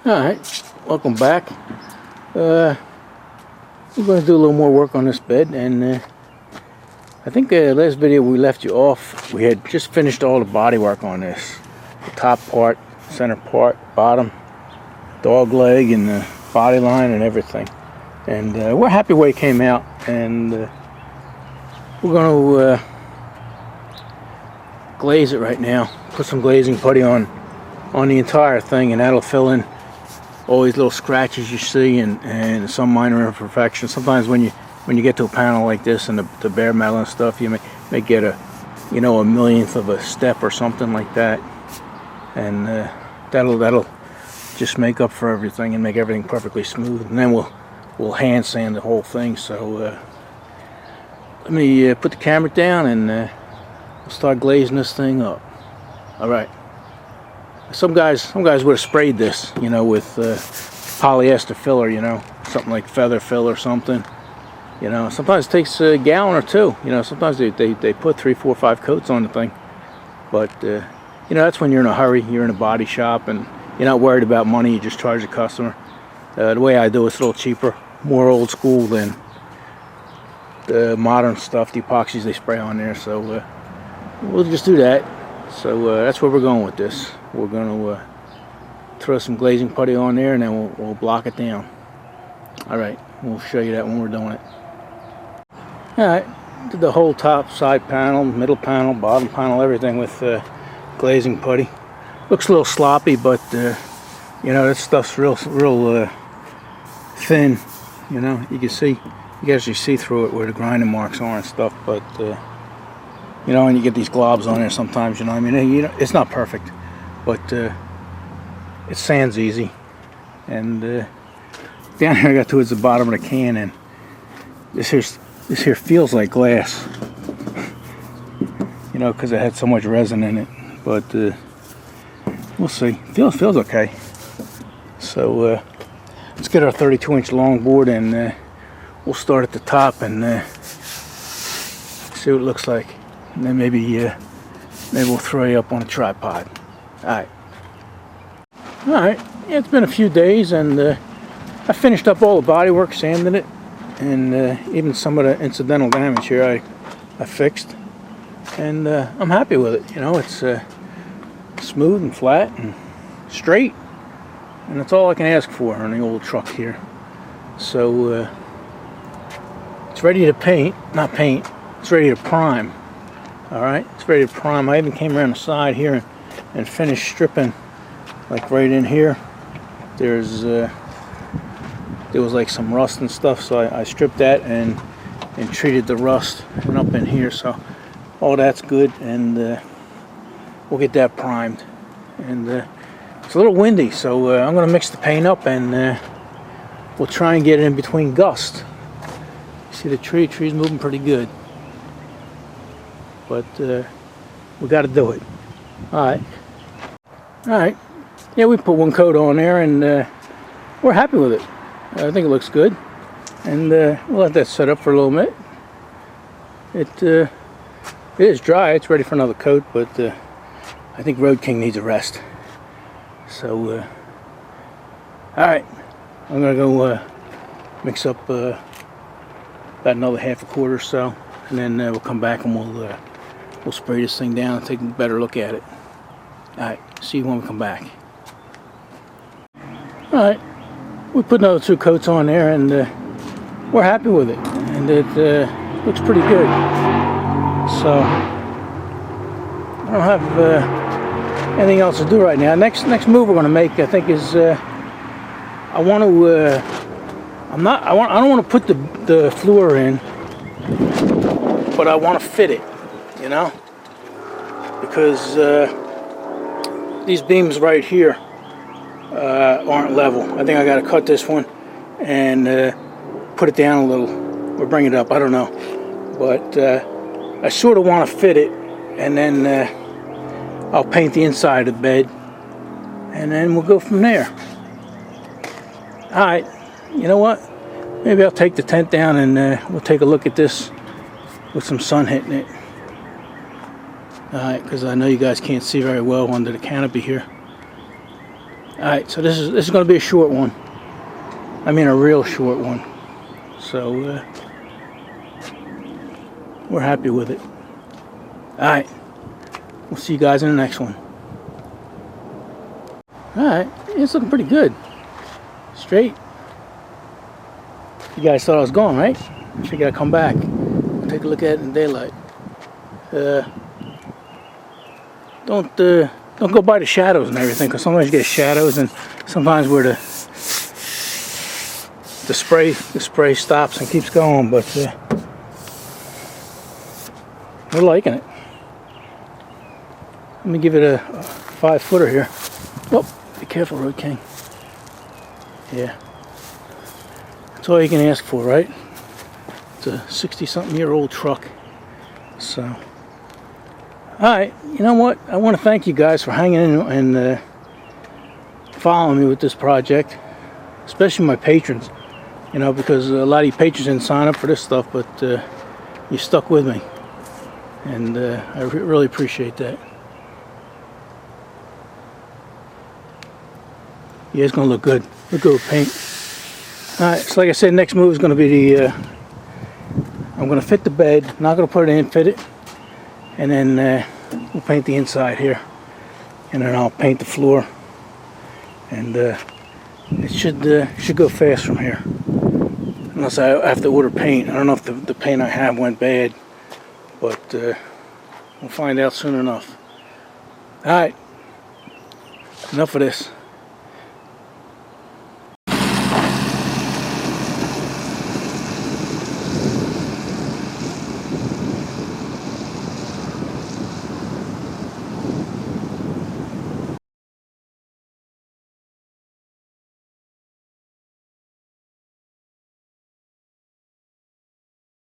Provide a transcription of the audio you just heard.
Alright, welcome back. We're going to do a little more work on this bed, and I think last video we left you off, we had just finished all the body work on this. The top part, center part, bottom, dog leg, and the body line and everything. And we're happy where it came out, and we're going to glaze it right now. Put some glazing putty on the entire thing, and that'll fill in all these little scratches you see and some minor imperfections. Sometimes when you get to a panel like this and the bare metal and stuff, you may get a millionth of a step or something like that, and that'll just make up for everything and make everything perfectly smooth. And then we'll hand sand the whole thing. So let me put the camera down and we'll start glazing this thing up. All right. Some guys would have sprayed this, with polyester filler, something like feather fill or something. Sometimes it takes a gallon or two. Sometimes they put 3, 4, 5 coats on the thing. But that's when you're in a hurry. You're in a body shop and you're not worried about money. You just charge the customer. The way I do it's a little cheaper, more old school than the modern stuff, the epoxies they spray on there. So we'll just do that. So that's where we're going with this. We're going to throw some glazing putty on there, and then we'll block it down. Alright, we'll show you that when we're doing it. Alright, did the whole top side panel, middle panel, bottom panel, everything with glazing putty. Looks a little sloppy, but this stuff's real thin. You can actually see through it where the grinding marks are and stuff, but and you get these globs on there sometimes, it's not perfect, but it sands easy. And down here I got towards the bottom of the can, and this here feels like glass, because it had so much resin in it. But we'll see. Feels okay. So let's get our 32-inch longboard, and we'll start at the top and see what it looks like. And then maybe we'll throw you up on a tripod. Alright, yeah, it's been a few days, and I finished up all the body work, sanding it, and even some of the incidental damage here I fixed, and I'm happy with it. It's smooth and flat and straight, and that's all I can ask for on the old truck here. So it's ready to it's ready to prime. Alright, it's ready to prime. I even came around the side here and finished stripping, like right in here. There was like some rust and stuff, so I stripped that and treated the rust, and up in here, so all that's good, and we'll get that primed. And it's a little windy, so I'm going to mix the paint up, and we'll try and get it in between gusts. You see the tree's moving pretty good. But we got to do it. Alright, yeah, we put one coat on there, and we're happy with it. I think it looks good, and we'll let that set up for a little bit. It is dry. It's ready for another coat, but I think Road King needs a rest. So alright, I'm gonna go mix up about another half a quart or so, and then we'll come back and we'll spray this thing down and take a better look at it. Alright, see you when we come back. Alright, we put another 2 coats on there, and we're happy with it. And it looks pretty good. So, I don't have anything else to do right now. Next move we're going to make, I think, is I don't want to put the fluor in, but I want to fit it. Because these beams right here aren't level. I think I got to cut this one and put it down a little or bring it up. I don't know, but I sort of want to fit it, and then I'll paint the inside of the bed, and then we'll go from there. Alright, you know what? Maybe I'll take the tent down and we'll take a look at this with some sun hitting it. Alright, because I know you guys can't see very well under the canopy here. Alright, so this is going to be a short one. I mean a real short one. So we're happy with it. Alright, we'll see you guys in the next one. Alright, it's looking pretty good. Straight. You guys thought I was gone, right? I figured I'd come back. Take a look at it in daylight. Don't go by the shadows and everything, because sometimes you get shadows, and sometimes where the spray stops and keeps going. But we're liking it. Let me give it a 5-footer here. Oh, be careful, Road King. Yeah, that's all you can ask for, right? It's a 60-something-year-old truck. So, alright, you know what? I want to thank you guys for hanging in and following me with this project, especially my patrons. You know, because a lot of you patrons didn't sign up for this stuff, but you stuck with me, and I really appreciate that. Yeah, it's gonna look good. Look good with paint. Alright, so like I said, next move is gonna be the I'm gonna fit the bed, not gonna put it in, fit it, and then we'll paint the inside here, and then I'll paint the floor, and it should go fast from here, unless I have to order paint. I don't know if the paint I have went bad, but we'll find out soon enough. Alright, enough of this.